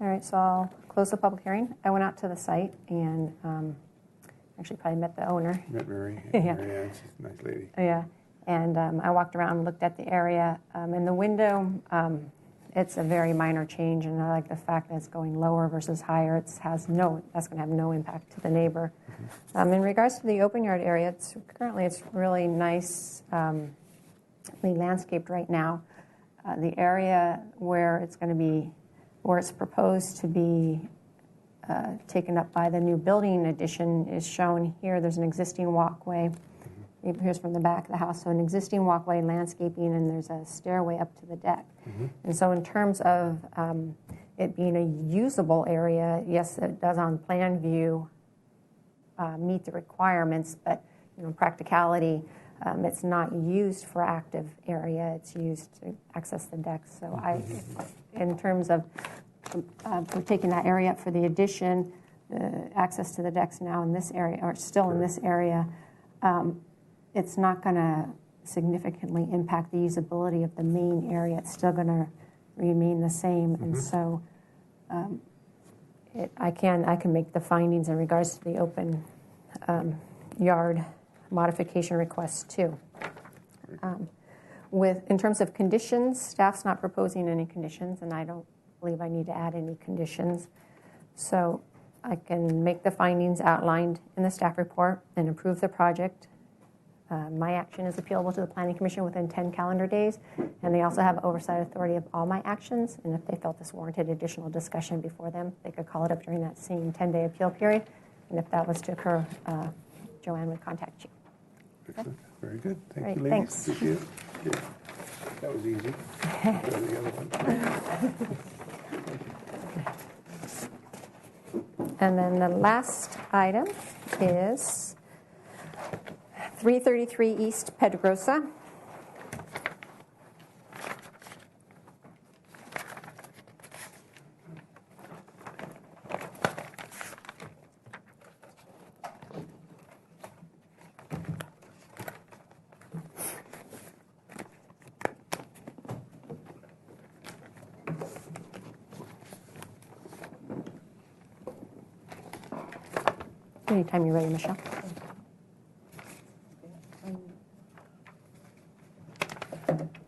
All right, so I'll close the public hearing. I went out to the site and actually probably met the owner. Met Mary. Yeah. Mary Ann, she's a nice lady. Yeah, and I walked around and looked at the area. In the window, it's a very minor change, and I like the fact that it's going lower versus higher. That's going to have no impact to the neighbor. In regards to the open yard area, it's really nice, landscaped right now. The area where it's proposed to be taken up by the new building addition is shown here. There's an existing walkway. Here's from the back of the house. So an existing walkway, landscaping, and there's a stairway up to the deck. And so in terms of it being a usable area, yes, it does on plan view meet the requirements, but practicality, it's not used for active area. It's used to access the deck. So in terms of we're taking that area up for the addition, access to the decks now in this area, or still in this area, it's not going to significantly impact the usability of the main area. It's still going to remain the same. And so I can make the findings in regards to the open yard modification requests too. In terms of conditions, staff's not proposing any conditions, and I don't believe I need to add any conditions. So I can make the findings outlined in the staff report and approve the project. My action is appealable to the Planning Commission within 10 calendar days, and they also have oversight authority of all my actions, and if they felt this warranted additional discussion before them, they could call it up during that same 10-day appeal period, and if that was to occur, Joanne would contact you. Excellent. Very good. Thank Great, you, ladies. thanks. Appreciate it. Okay. That was easy. The other one. And then the last item is 333 East Pedrosa. Anytime you're ready, Michelle.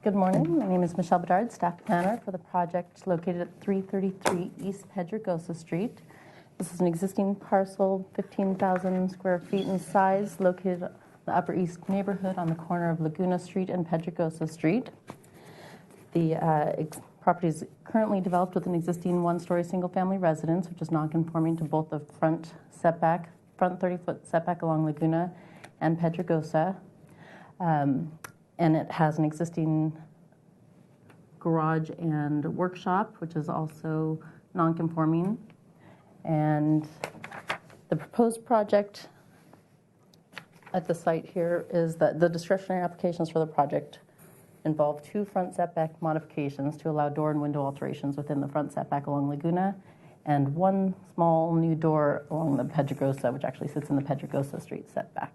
Good morning. My name is Michelle Bedard, staff planner for the project located at 333 East Pedregosa Street. This is an existing parcel, 15,000 square feet in size, located in the Upper East neighborhood on the corner of Laguna Street and Pedregosa Street. The property is currently developed with an existing one-story single-family residence, which is non-conforming to both the front 30-foot setback along Laguna and Pedregosa. And it has an existing garage and workshop, which is also non-conforming. And the proposed project at the site here is that the discretionary applications for the project involve 2 front setback modifications to allow door and window alterations within the front setback along Laguna, and 1 small new door along the Pedregosa, which actually sits in the Pedregosa Street setback.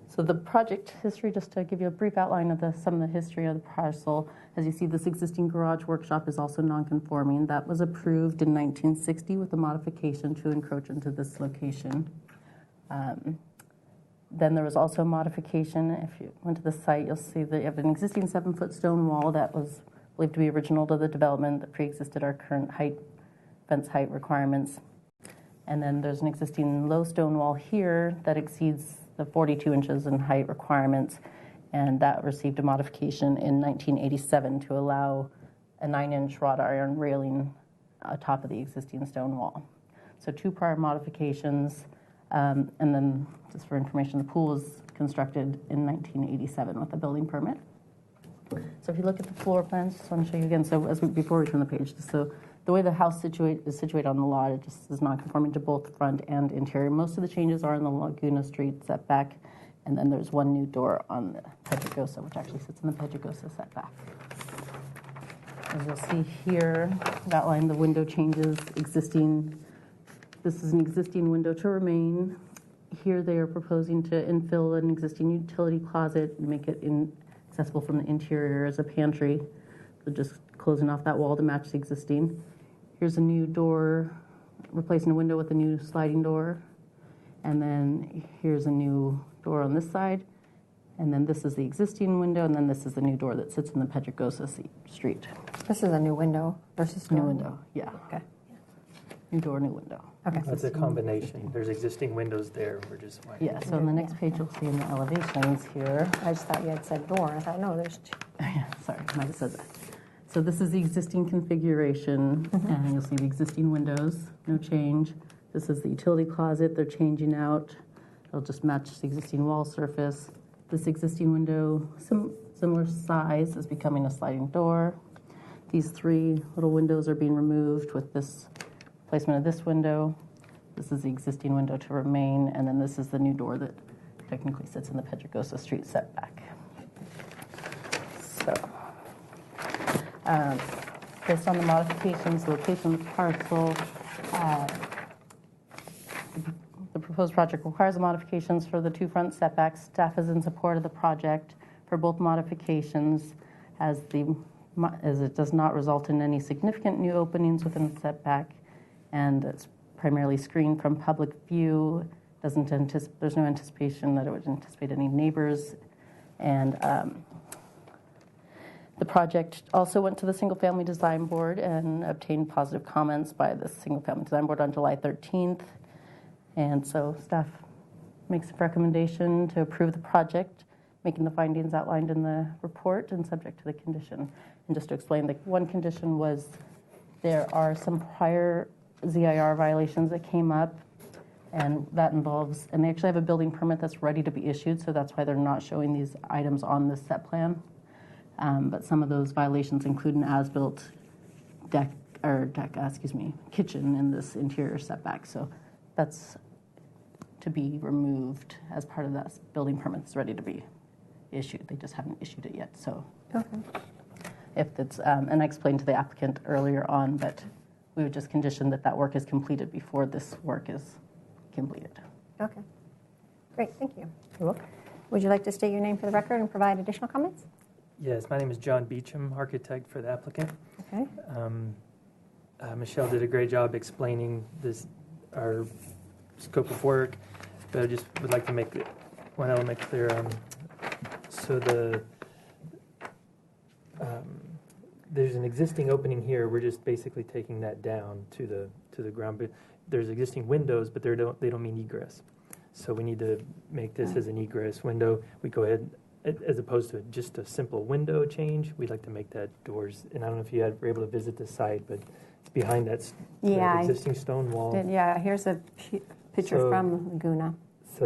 So the project history, just to give you a brief outline of some of the history of the parcel. As you see, this existing garage workshop is also non-conforming. That was approved in 1960 with a modification to encroach into this location. Then there was also a modification. If you went to the site, you'll see that you have an existing 7-foot stone wall that was believed to be original to the development that pre-existed our current fence height requirements. And then there's an existing low stone wall here that exceeds the 42 inches in height requirements, and that received a modification in 1987 to allow a 9-inch wrought iron railing atop of the existing stone wall. So 2 prior modifications, and then just for information, the pool was constructed in 1987 with a building permit. So if you look at the floor plans, just want to show you again. So before we turn the page, so the way the house is situated on the lot, it just is not conforming to both front and interior. Most of the changes are in the Laguna Street setback, and then there's 1 new door on the Pedregosa, which actually sits in the Pedregosa setback. As you'll see here, I've outlined the window changes existing. This is an existing window to remain. Here they are proposing to infill an existing utility closet and make it accessible from the interior as a pantry. So just closing off that wall to match the existing. Here's a new door, replacing a window with a new sliding door. And then here's a new door on this side. And then this is the existing window, and then this is the new door that sits in the Pedregosa Street. This is a new window versus door. New window, yeah. Okay. New door, new window. Okay. That's a combination. There's existing windows there. We're just Yeah, so on the next page, you'll see in the elevations here. I just thought you had said door. I thought, no, there's 2. Yeah, sorry, I might have said that. So this is the existing configuration, and you'll see the existing windows, no change. This is the utility closet they're changing out. It'll just match the existing wall surface. This existing window, similar size, is becoming a sliding door. These 3 little windows are being removed with this placement of this window. This is the existing window to remain, and then this is the new door that technically sits in the Pedregosa Street setback. So, based on the modifications, the location of the parcel, the proposed project requires the modifications for the 2 front setbacks. Staff is in support of the project for both modifications as it does not result in any significant new openings within the setback, and it's primarily screened from public view. There's no anticipation that it would anticipate any neighbors. And the project also went to the Single Family Design Board and obtained positive comments by the Single Family Design Board on July 13th. And so staff makes a recommendation to approve the project, making the findings outlined in the report and subject to the condition. And just to explain, the one condition was there are some prior ZIR violations that came up, and that involves, and they actually have a building permit that's ready to be issued, so that's why they're not showing these items on this set plan. But some of those violations include an as-built kitchen in this interior setback. So that's to be removed as part of that building permit that's ready to be issued. They just haven't issued it yet. So if it's, and I explained to the applicant earlier on, but we would just condition that work is completed before this work is completed. Okay. Great, thank you. You're welcome. Would you like to state your name for the record and provide additional comments? Yes, my name is John Beecham, architect for the applicant. Okay. Michelle did a great job explaining our scope of work, but I just would like to make one element clear. There's an existing opening here. We're just basically taking that down to the ground. But there's existing windows, but they don't mean egress. So we need to make this as an egress window. We go ahead, as opposed to just a simple window change, we'd like to make that doors. And I don't know if you were able to visit the site, but it's behind that existing stone wall. Yeah, here's a picture from Laguna. So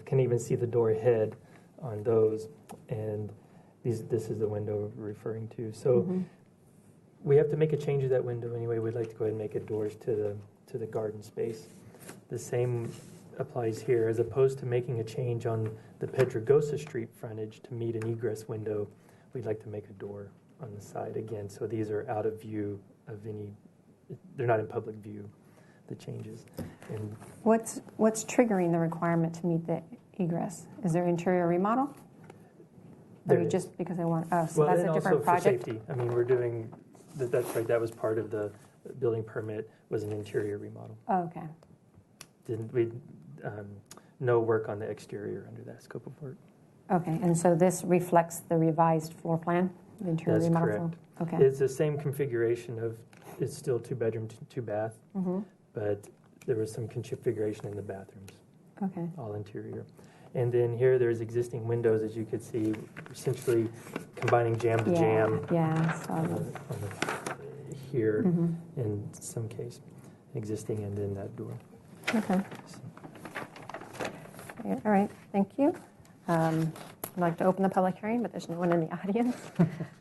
can even see the door head on those, and this is the window we're referring to. So we have to make a change to that window anyway. We'd like to go ahead and make it doors to the garden space. The same applies here. As opposed to making a change on the Pedregosa Street frontage to meet an egress window, we'd like to make a door on the side again. So these are out of view of any, they're not in public view, the changes. And What's triggering the requirement to meet the egress? Is there interior remodel? There Or is. just because they want, oh, so well, that's and a also different for project? safety. I mean, we're doing, that's right, that was part of the building permit, was an interior remodel. Oh, okay. No work on the exterior under that scope of work. Okay, and so this reflects the revised floor plan, the interior That's remodel? correct. Okay. It's the same configuration of, it's still 2-bedroom, 2-bath, but there was some configuration in the bathrooms, Okay. all interior. And then here, there's existing windows, as you could see, essentially combining jam to jam Yeah, so here in some case, existing and then that door. okay. Yeah, all right, thank you. I'd like to open the public hearing, but there's no one in the audience.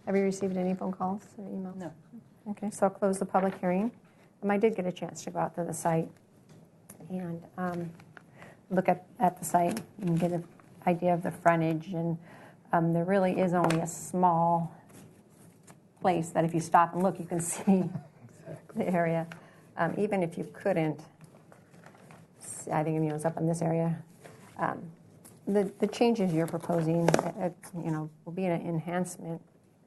Have you received any phone calls or emails? No. Okay, so I'll close the public hearing. I did get a chance to go out to the site and look at the site and get an idea of the frontage. And there really is only a small place that if you stop and look, you can see the area. Even if you couldn't, I think it's up in this area. The changes you're proposing, will be an enhancement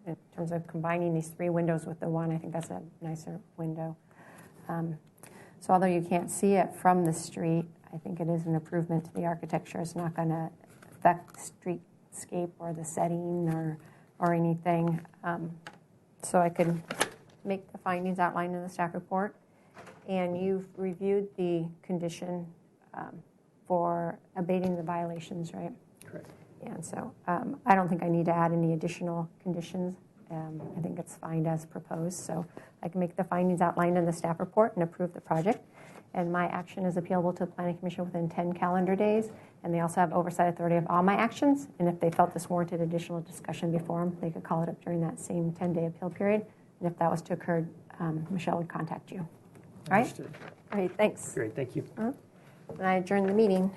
in terms of combining these 3 windows with the one. I think that's a nicer window. So although you can't see it from the street, I think it is an improvement to the architecture. It's not going to affect the streetscape or the setting or anything. So I could make the findings outlined in the staff report. And you've reviewed the condition for abating the violations, right? Correct. And so I don't think I need to add any additional conditions. I think it's fine as proposed. So I can make the findings outlined in the staff report and approve the project. And my action is appealable to the Planning Commission within 10 calendar days. And they also have oversight authority of all my actions. And if they felt this warranted additional discussion before them, they could call it up during that same 10-day appeal period. And if that was to occur, Michelle would contact you. All right? Understood. All right, thanks. Great, thank you. And I adjourn the meeting.